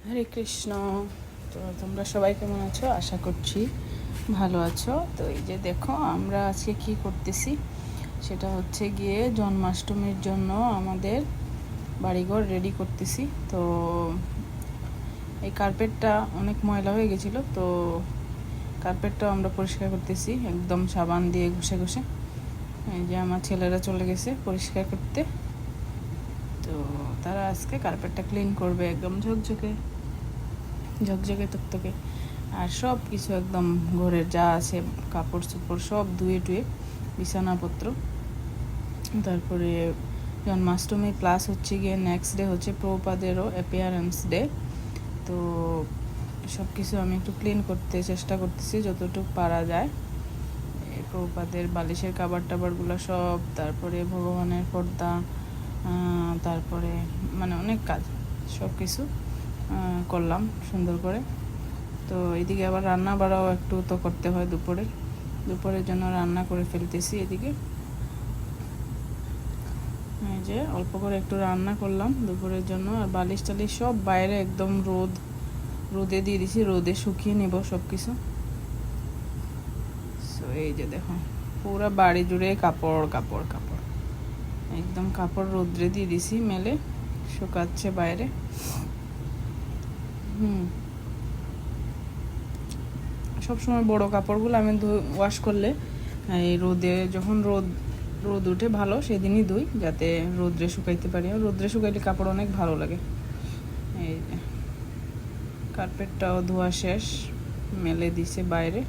হরে কৃষ্ণ। তো তোমরা সবাই কেমন আছো? আশা করছি ভালো আছো। তো এই যে দেখো আমরা আজকে কি করতেছি, সেটা হচ্ছে গিয়ে জন্মাষ্টমীর জন্য আমাদের বাড়িঘর রেডি করতেছি। তো এই কার্পেটটা অনেক ময়লা হয়ে গেছিলো, তো কার্পেটটাও আমরা পরিষ্কার করতেছি একদম সাবান দিয়ে ঘষে ঘষে। এই যে আমার ছেলেরা চলে গেছে পরিষ্কার করতে, তো তারা আজকে কার্পেটটা ক্লিন করবে একদম ঝকঝকে ঝকঝকে তকতকে। আর সব কিছু একদম ঘরের যা আছে কাপড় চোপড় সব ধুয়ে টুয়ে, বিছানাপত্র। তারপরে জন্মাষ্টমী প্লাস হচ্ছে গিয়ে নেক্সট ডে হচ্ছে প্রভুপাদেরও অ্যাপিয়ারেন্স ডে। তো সব কিছু আমি একটু ক্লিন করতে চেষ্টা করতেছি যতটুকু পারা যায়। প্রভুপাদের বালিশের কাবার টাবারগুলো সব, তারপরে ভগবানের পর্দা, তারপরে মানে অনেক কাজ সব কিছু করলাম সুন্দর করে। তো এদিকে আবার রান্না বাড়াও একটু তো করতে হয়, দুপুরের জন্য রান্না করে ফেলতেছি। এদিকে এই যে অল্প করে একটু রান্না করলাম দুপুরের জন্য। আর বালিশ টালিশ সব বাইরে একদম রোদে দিয়ে দিছি, রোদে শুকিয়ে নেব সব কিছু। সো এই যে দেখো পুরো বাড়ি জুড়ে কাপড় কাপড় কাপড়, একদম কাপড় রোদ্রে দিয়ে দিছি, মেলে শুকাচ্ছে বাইরে। সবসময় বড় কাপড়গুলো আমি ওয়াশ করলে এই রোদে যখন রোদ উঠে ভালো সেদিনই ধুই, যাতে রোদ্রে শুকাইতে পারি। আর রোদ্রে শুকাইলে কাপড় অনেক ভালো লাগে। এই যে কার্পেটটাও ধোয়া শেষ, মেলে দিছে বাইরে।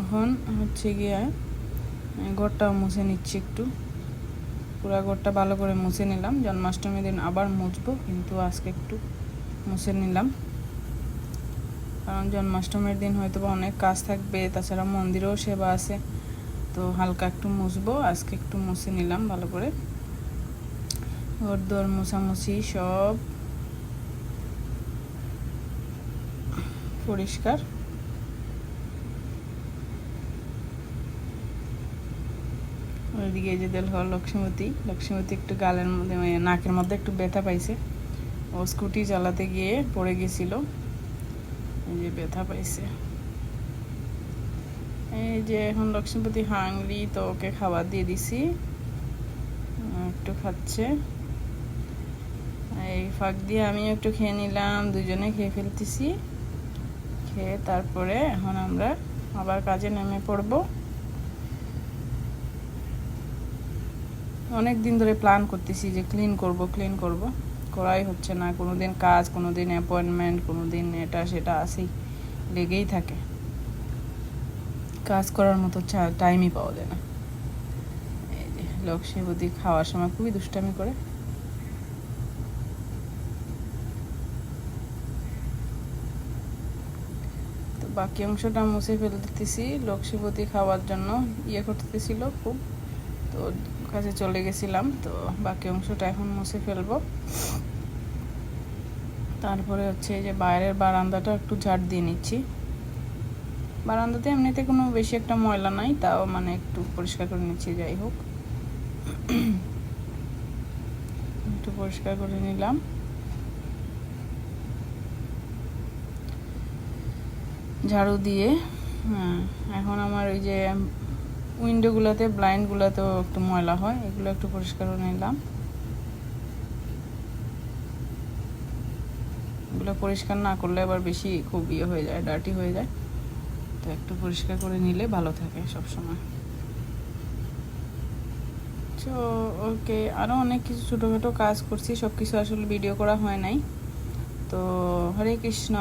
এখন হচ্ছে গিয়ে ঘরটাও মুছে নিচ্ছি একটু, পুরা ঘরটা ভালো করে মুছে নিলাম। জন্মাষ্টমীর দিন আবার মুছবো, কিন্তু আজকে একটু মুছে নিলাম, কারণ জন্মাষ্টমীর দিন হয়তো বা অনেক কাজ থাকবে, তাছাড়া মন্দিরেও সেবা আছে। তো হালকা একটু মুছবো, আজকে একটু মুছে নিলাম ভালো করে। ঘর দর মুছামুছি সব পরিষ্কার। ওইদিকে যে দেল লক্ষ্মীমতী একটু গালের মধ্যে নাকের মধ্যে একটু ব্যথা পাইছে। ও স্কুটি চালাতে গিয়ে পড়ে গেছিল, এই যে ব্যথা পাইছে। এই যে এখন লক্ষ্মীপতি হাংরি, তো ওকে খাবার দিয়ে দিছি, একটু খাচ্ছে। এই ফাঁক দিয়ে আমিও একটু খেয়ে নিলাম, দুজনে খেয়ে ফেলতেছি। খেয়ে তারপরে এখন আমরা আবার কাজে নেমে পড়ব। অনেক দিন ধরে প্ল্যান করতেছি যে ক্লিন করব, করাই হচ্ছে না। কোনোদিন কাজ, কোনোদিন অ্যাপয়েন্টমেন্ট, কোনোদিন এটা সেটা আসেই, লেগেই থাকে। কাজ করার মতো টাইমই পাওয়া যায় না। এই যে লক্ষ্মীপতি খাওয়ার সময় খুবই দুষ্টামি করে। তো বাকি অংশটা মুছে ফেলতেছি, লক্ষ্মীপতি খাওয়ার জন্য করতেছিল খুব, তো কাছে চলে গেছিলাম। তো বাকি অংশটা এখন মুছে ফেলবো। তারপরে হচ্ছে যে বাইরের বারান্দাটা একটু ঝাড় দিয়ে নিচ্ছি। বারান্দাতে এমনিতে কোনো বেশি একটা ময়লা নাই, তাও মানে একটু পরিষ্কার করে নিচ্ছি। যাই হোক, একটু পরিষ্কার করে নিলাম। ঝাড়ু দিয়ে এখন আমার ওই যে উইন্ডোগুলোতে, ব্লাইন্ডগুলোতেও একটু ময়লা হয়, এগুলো একটু পরিষ্কার করে নিলাম। এগুলো পরিষ্কার না করলে আবার বেশি খুব হয়ে যায়, ডার্টি হয়ে যায়। তো একটু পরিষ্কার করে নিলে ভালো থাকে সবসময়। তো ওকে, আরও অনেক কিছু ছোটোখাটো কাজ করছি, সব কিছু আসলে ভিডিও করা হয় নাই। তো হরে কৃষ্ণ।